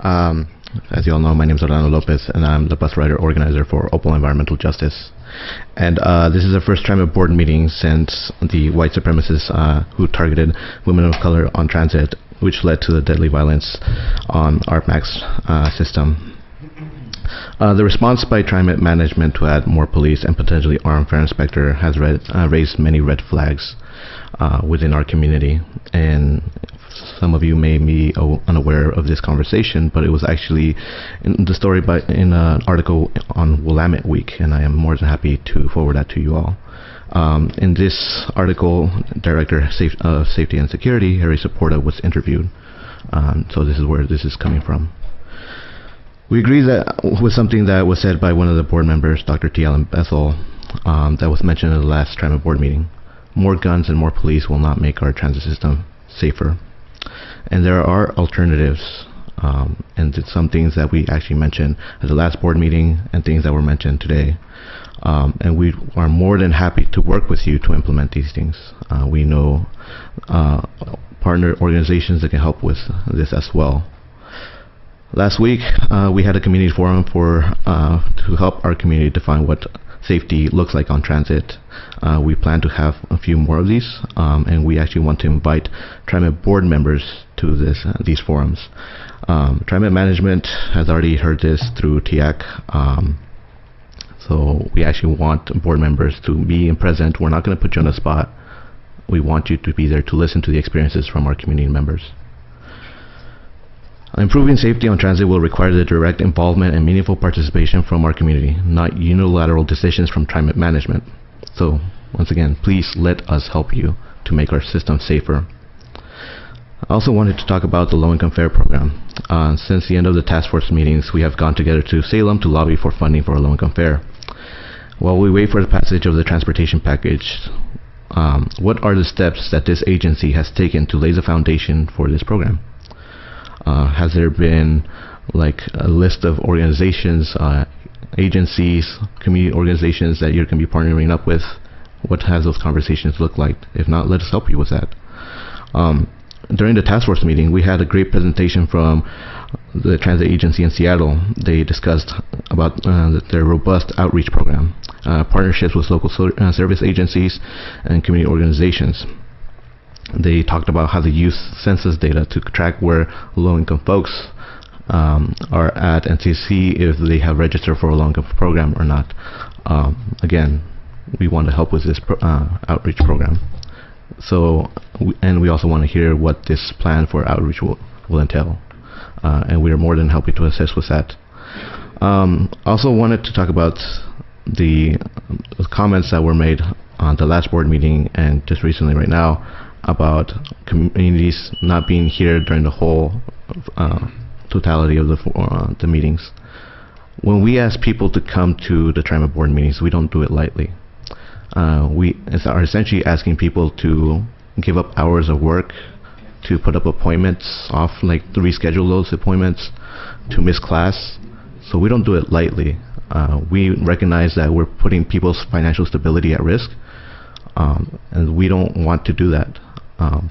Um, as you all know, my name is Orlando Lopez, and I'm the bus rider organizer for OPAL Environmental Justice. And this is the first Trimet board meeting since the white supremacists who targeted women of color on transit, which led to the deadly violence on our MAX system. The response by Trimet management to add more police and potentially armed fare inspector has raised many red flags within our community. And some of you may be unaware of this conversation, but it was actually in the story in an article on Willamette Week, and I am more than happy to forward that to you all. In this article, Director of Safety and Security, Harry Supporta, was interviewed. So this is where this is coming from. We agree that with something that was said by one of the board members, Dr. T. Allen Bethel, that was mentioned in the last Trimet board meeting. More guns and more police will not make our transit system safer. And there are alternatives, and it's some things that we actually mentioned at the last board meeting and things that were mentioned today. And we are more than happy to work with you to implement these things. We know partner organizations that can help with this as well. Last week, we had a community forum to help our community define what safety looks like on transit. We plan to have a few more of these, and we actually want to invite Trimet board members to these forums. Trimet management has already heard this through TIAC, so we actually want board members to be present. We're not going to put you on the spot. We want you to be there to listen to the experiences from our community members. Improving safety on transit will require the direct involvement and meaningful participation from our community, not unilateral decisions from Trimet management. So, once again, please let us help you to make our system safer. I also wanted to talk about the Low-Income Fare Program. Since the end of the task force meetings, we have gone together to Salem to lobby for funding for a low-income fare. While we wait for the passage of the transportation package, what are the steps that this agency has taken to lay the foundation for this program? Has there been like a list of organizations, agencies, community organizations that you're going to be partnering up with? What has those conversations looked like? If not, let us help you with that. During the task force meeting, we had a great presentation from the transit agency in Seattle. They discussed about their robust outreach program, partnerships with local service agencies and community organizations. They talked about how they use census data to track where low-income folks are at and to see if they have registered for a low-income program or not. Again, we want to help with this outreach program. So, and we also want to hear what this plan for outreach will entail. And we are more than happy to assist with that. Also wanted to talk about the comments that were made on the last board meeting and just recently right now about communities not being here during the whole totality of the meetings. When we ask people to come to the Trimet board meetings, we don't do it lightly. We are essentially asking people to give up hours of work, to put up appointments off, like to reschedule those appointments, to miss class. So we don't do it lightly. We recognize that we're putting people's financial stability at risk, and we don't want to do that.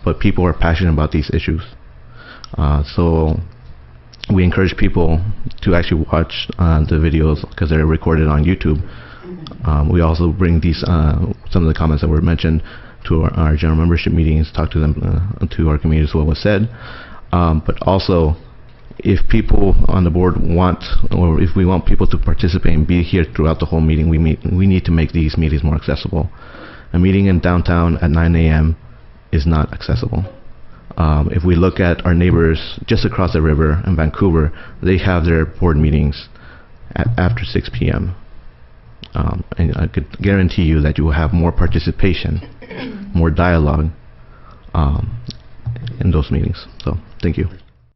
But people are passionate about these issues. So we encourage people to actually watch the videos because they're recorded on YouTube. We also bring these some of the comments that were mentioned to our general membership meetings, talk to them, to our communities, what was said. But also, if people on the board want, or if we want people to participate and be here throughout the whole meeting, we need to make these meetings more accessible. A meeting in downtown at 9 a.m. is not accessible. If we look at our neighbors just across the river in Vancouver, they have their board meetings after 6 p.m. And I could guarantee you that you will have more participation, more dialogue in those meetings. So, thank you.